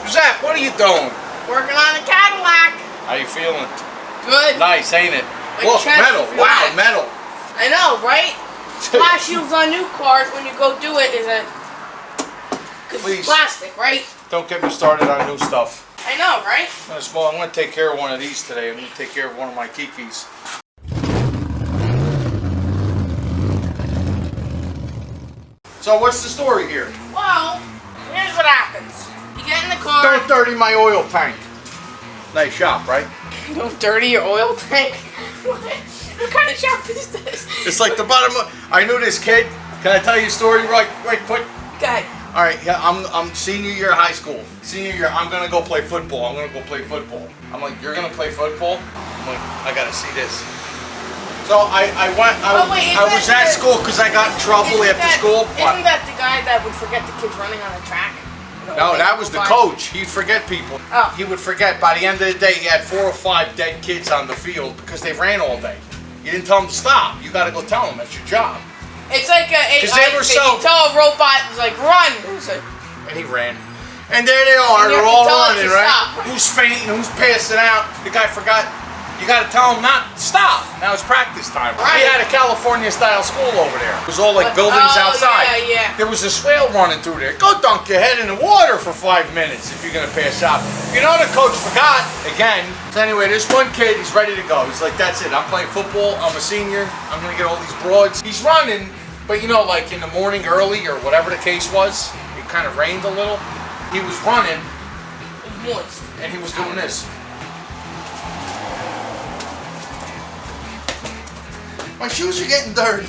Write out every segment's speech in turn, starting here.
Giuseppe, what are you doing? Working on the Cadillac. How you feeling? Good. Nice, ain't it? My Look, chest metal. is Wow, relaxed. metal. I know, right? Flash shields on new cars when you go do it is a... Cause Please. it's plastic, right? Don't get me started on new stuff. I know, right? I'm going to take care of one of these today. I'm going to take care of one of my Kikis. So what's the story here? Well, here's what happens. You get in the car. Don't dirty my oil tank. Nice shop, right? Don't dirty your oil tank. What kind of shop is this? It's like the bottom of... I knew this kid. Can I tell you a story right quick? Go ahead. All right, yeah, I'm senior year of high school. Senior year, I'm gonna go play football. I'm like, you're gonna play football? I'm like, I gotta see this. So I was at school because I got in trouble after school. Isn't that the guy that would forget the kids running on the track? No, that was the coach. He'd forget people. Oh. He would forget. By the end of the day, he had 4 or 5 dead kids on the field because they ran all day. You didn't tell them to stop. You gotta go tell them. That's your job. It's like you tell a robot, it's like, run! And he ran. And there they are, they're all running, right? Stop. Who's fainting, who's passing out. The guy forgot. You gotta tell him not to stop. Now it's practice time. Right. We had a California-style school over there. It was all like buildings outside. Yeah. There was a swale running through there. Go dunk your head in the water for 5 minutes if you're gonna pass out. You know the coach forgot, again. So anyway, this one kid, he's ready to go. He's like, that's it, I'm playing football, I'm a senior, I'm gonna get all these broads. He's running, but you know, like in the morning early or whatever the case was, it kind of rained a little. He was running, It was moist. and he was doing this. My shoes are getting dirty.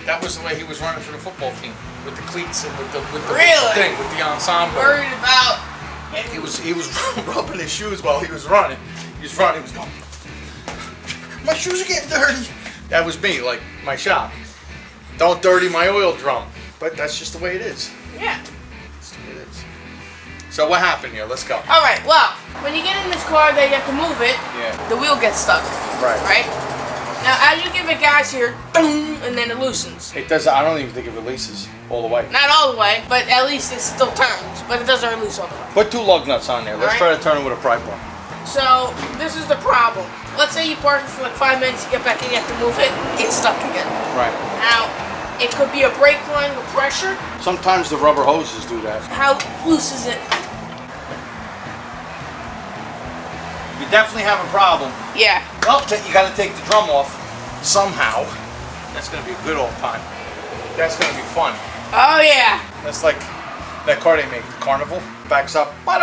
That was the way he was running for the football team, with the cleats and with the Really? thing, with the ensemble. Worried about. He was rubbing his shoes while he was running. He was running. He was going. My shoes are getting dirty. That was me, like my shop. Don't dirty my oil drum. But that's just the way it is. Yeah. That's the way it is. So what happened here? Let's go. All right. Well, when you get in this car, they have to move it. Yeah. The wheel gets stuck. Right. Right. Now, as you give it gas here, boom, and then it loosens. It does. I don't even think it releases all the way. Not all the way, but at least it still turns. But it doesn't release all the way. Put 2 lug nuts on there. Let's try to turn it with a pry bar. So this is the problem. Let's say you park it for like 5 minutes, you get back in, you have to move it, it's stuck again. Right. Now, it could be a brake line with pressure. Sometimes the rubber hoses do that. How loose is it? You definitely have a problem. Yeah. Well, you got to take the drum off somehow. That's going to be a good old time. That's going to be fun. Oh yeah. That's like that car they make, the Carnival. Backs up. No,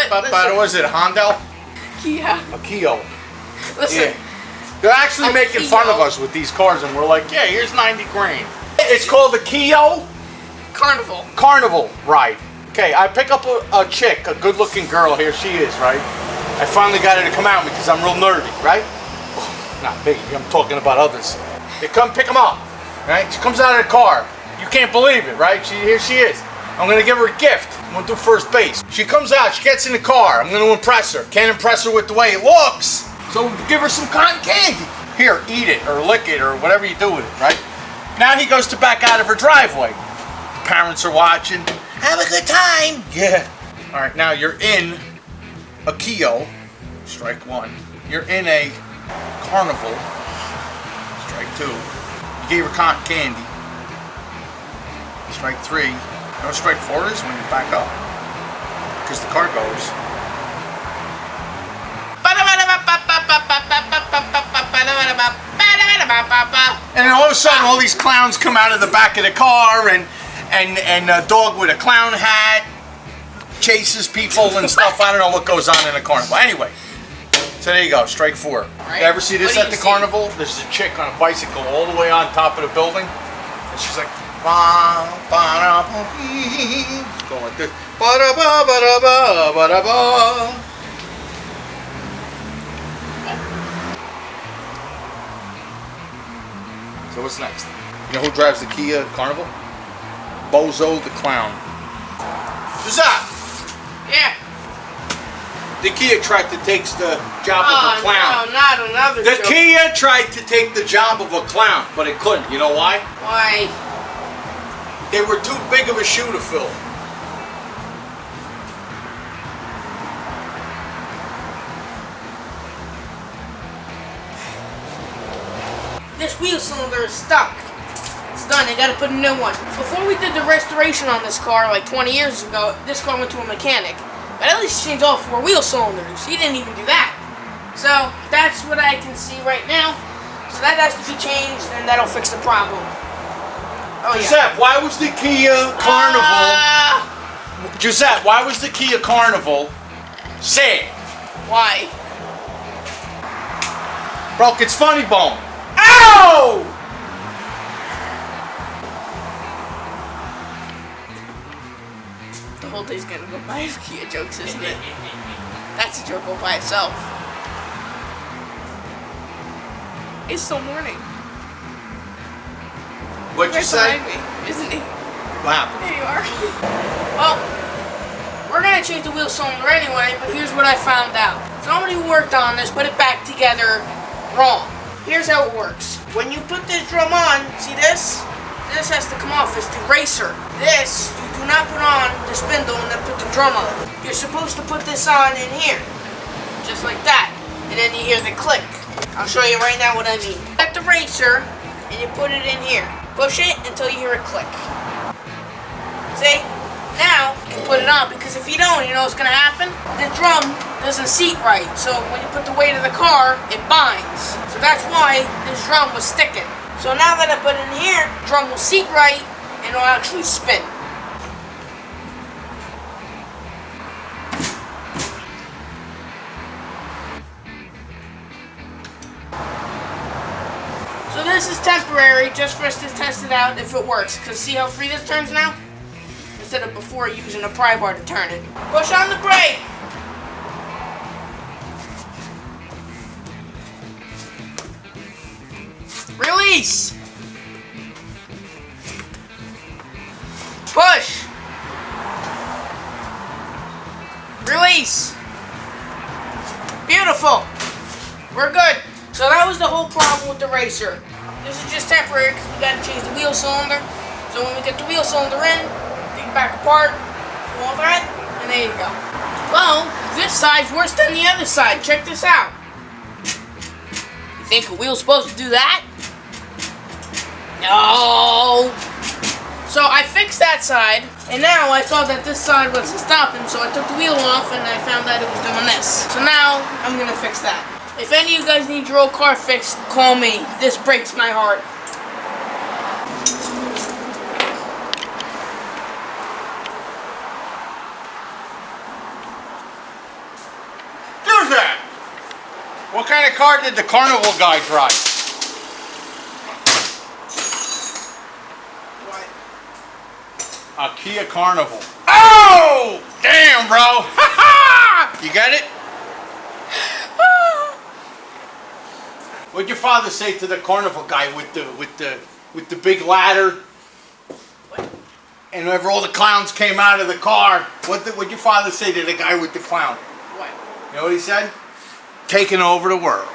but what was it, a Honda? Yeah. A Kia. Listen. Yeah. They're actually A making Kia. fun of us with these cars, and we're like, yeah, here's 90 grand. It's called the Kia Carnival ride. Okay, I pick up a chick, a good-looking girl. Here she is, right? I finally got her to come out with me because I'm real nerdy, right? Not me, I'm talking about others. They come pick them up, right? She comes out of the car. You can't believe it, right? Here she is. I'm gonna give her a gift. I'm gonna do first base. She comes out, she gets in the car. I'm gonna impress her. Can't impress her with the way it looks. So give her some cotton candy. Here, eat it or lick it or whatever you do with it, right? Now he goes to back out of her driveway. Parents are watching. Have a good time. Yeah. All right, now you're in a Kia. Strike 1. You're in a Carnival. Strike 2. You gave her cotton candy. Strike 3. No, strike 4 is when you back up. Because the car goes. And then all of a sudden, all these clowns come out of the back of the car, and a dog with a clown hat chases people and stuff. I don't know what goes on in a carnival. Anyway, so there you go, strike 4. Right. You ever see this What do at the you see? carnival? There's a chick on a bicycle all the way on top of the building, and she's like, going like this. So what's next? You know who drives the Kia Carnival? Bozo the Clown. Who's that? Yeah. The Kia tractor takes the job of a clown. No, not another The joke. Kia tried to take the job of a clown, but it couldn't. You know why? Why? They were too big of a shoe to fill. this wheel cylinder is stuck. It's done. They got to put a new one. Before we did the restoration on this car, like 20 years ago, this car went to a mechanic. But at least changed all 4 wheel cylinders. He didn't even do that. So that's what I can see right now. So that has to be changed, and that'll fix the problem. Oh yeah. Giuseppe, why was the Kia Carnival? Giuseppe, why was the Kia Carnival sad? Why? Broke its funny bone. Ow! The whole day's gonna go by with Kia jokes, isn't it? That's a joke all by itself. It's still morning. What'd you Right say? behind me, isn't he? Wow. There you are. Well, we're gonna change the wheel cylinder anyway, but here's what I found out. Somebody who worked on this put it back together wrong. Here's how it works. When you put this drum on, see this? This has to come off. It's the racer. This, you do not put on the spindle and then put the drum on. You're supposed to put this on in here. Just like that. And then you hear the click. I'll show you right now what I mean. Get the racer and you put it in here. Push it until you hear a click. See? Now you can put it on, because if you don't, you know what's gonna happen? The drum doesn't seat right. So when you put the weight of the car, it binds. So that's why this drum was sticking. So now that I put it in here, the drum will seat right and it'll actually spin. So this is temporary, just for us to test it out if it works. Because see how free this turns now? Instead of before using a pry bar to turn it. Push on the brake! Release! Push! Release! Beautiful! We're good. So that was the whole problem with the racer. This is just temporary because we got to change the wheel cylinder. So when we get the wheel cylinder in, take it back apart, do all that, and there you go. Well, this side's worse than the other side. Check this out. You think a wheel's supposed to do that? No. So I fixed that side, and now I saw that this side wasn't stopping, so I took the wheel off and I found out it was doing this. So now I'm gonna fix that. If any of you guys need your old car fixed, call me. This breaks my heart. Giuseppe! What kind of car did the Carnival guy drive? A Kia Carnival. Oh! Damn, bro! You got it? What'd your father say to the Carnival guy with the big ladder? What? And whenever all the clowns came out of the car, what'd your father say to the guy with the clown? What? You know what he said? Taking over the world.